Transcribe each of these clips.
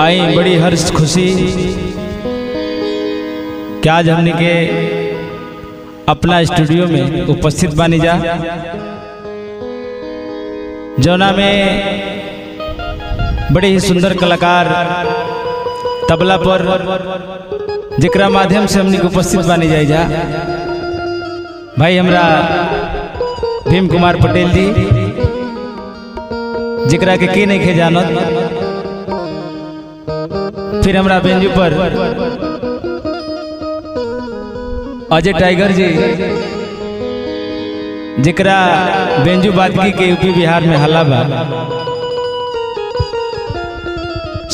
आई बड़ी हर्ष खुशी क्या आज हमने के अपना स्टूडियो में उपस्थित बानी जा जौना में बड़े ही सुंदर कलाकार तबला पर जेकरा माध्यम से हमने के उपस्थित बानी जाए जा भाई हमरा भीम कुमार पटेल जी जेकरा के नहीं खे जानत। फिर हमरा बेंजू पर अजय टाइगर जी जेकरा बेंजू बादगी के यूपी बिहार में हल्ला बा।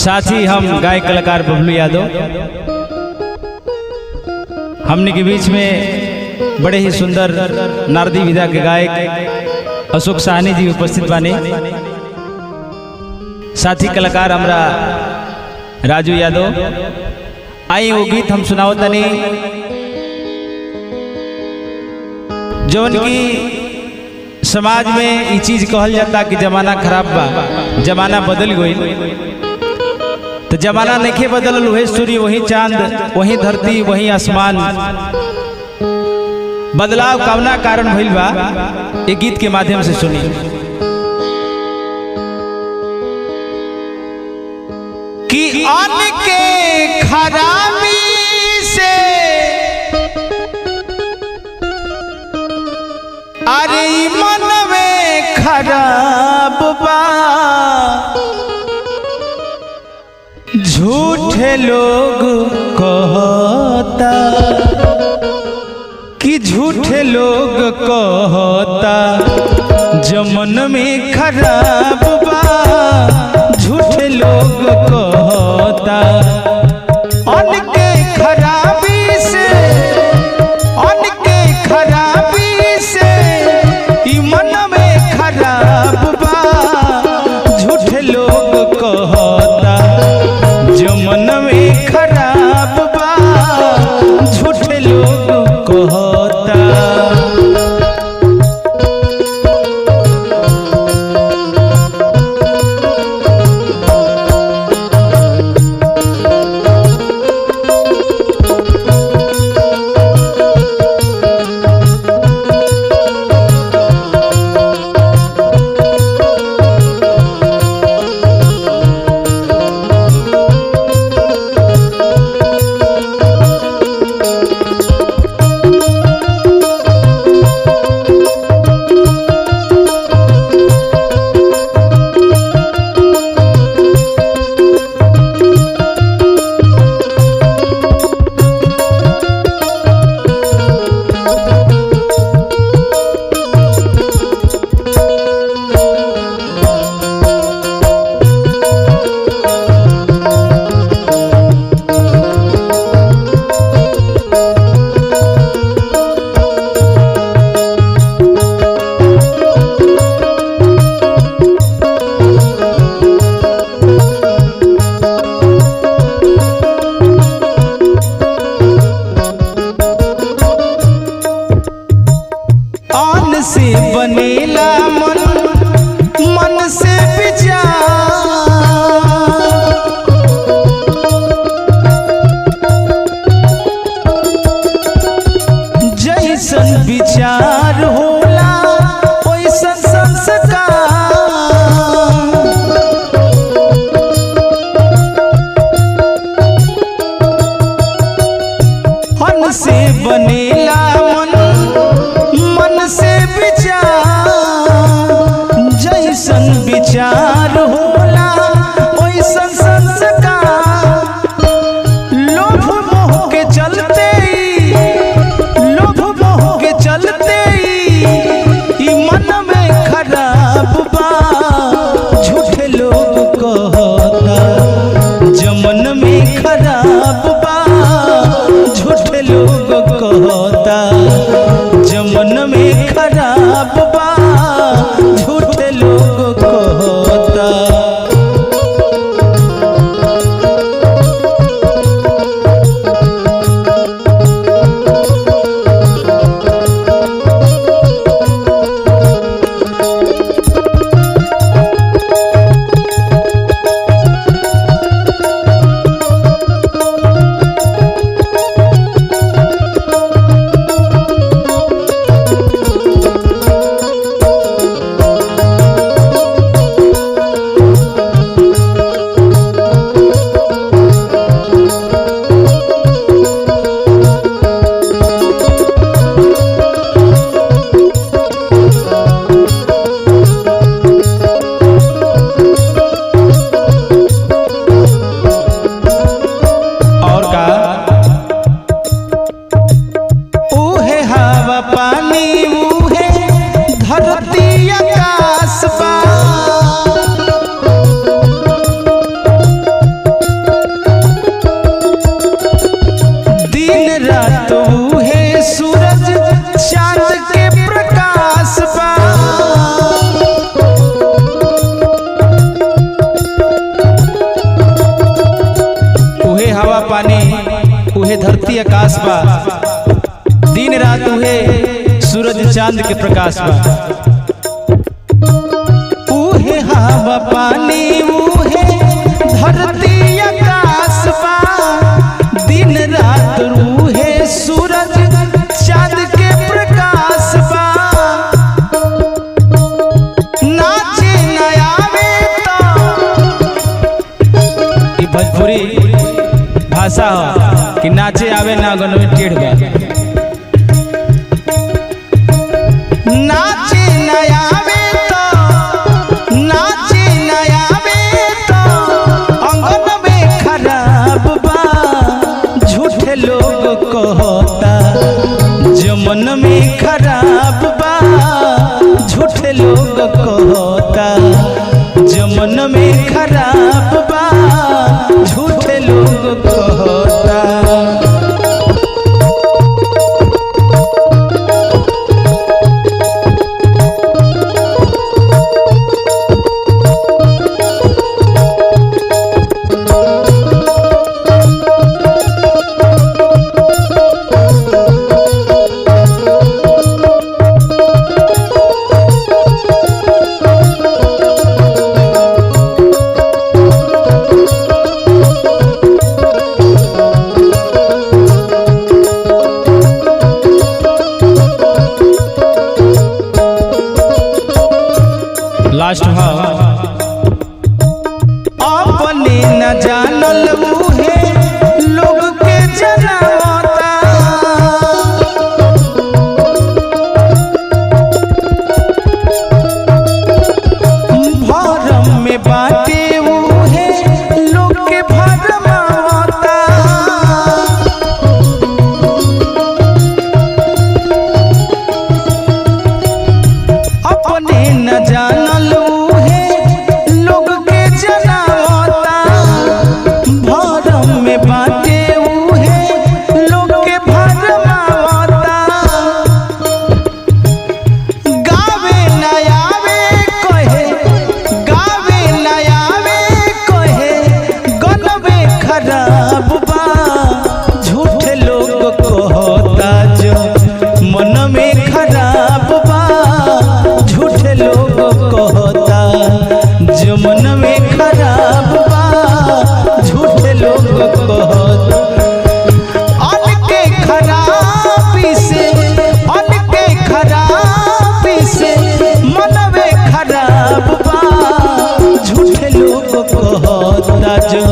साथ ही हम गायक कलाकार बबलू यादव हमने के बीच में बड़े ही सुंदर नारदी विधा के गायक अशोक साहनी जी उपस्थित बानी। साथी कलाकार हमरा राजू यादव। आई वो गीत हम सुनाओ तनी जौन की समाज में ये चीज कहल जाता कि जमाना खराब बा, जमाना बदल गई तो जमाना नहीं बदल, वही सूर्य वही चांद वही धरती वही आसमान, बदलाव कवना कारण भइल बा ये गीत के माध्यम से सुनी। कि अन्न के खराबी से अरे मन में खराब बा, झूठे लोग कहता कि झूठे लोग कहता जमन में खराब बा, झूठे लोग कहता अन्न के खराबी से, अन्न के खराबी से ई मन में खराब बा, झूठे लोग कहता जमन में खराब बा, झूठे लोग कहता। से बनेला मन, मन से विचार, जैसन विचार होला वैसन संस्कार, मन से बनेला मन, मन से जैसन विचार होला वैसन संस्कार, लोभ मोह के चलते, लोभ मोह के चलते ई मन में खराब बा, झूठे लोग कहता जमन में खराब बा, झूठे लोग कहता जमन में खराब बा, झूठे लोग कहता। उहे धरती आकाश बा, दिन रात उहे सूरज चांद के प्रकाश बा। उहे हवा पानी उहे धरती आकाश बा, दिन रात उहे सूरज चांद के प्रकाश बा। नाचे न आवे तो भोजपुरी भाषा हो कि नाचे आवे ना गन में टेढ़ बा। नाचे न आवे तो नाचे न आवे तो अंगन में खराब बा। झूठे लोग कहता जो मन में खराब बा। झूठे लोग कहता जो मन में खराब बा। झूठे लोग कहता। लास्ट भाव अपने न जानल उहे लोग के जनावता। भरम में बाटे उहे लोग के भरमावता। अपने न जानल जो मन में खराब बा। झूठे लोग कहता अनके खराबी से अनके खराबी से मन में खराब बा। झूठे लोग कहता जो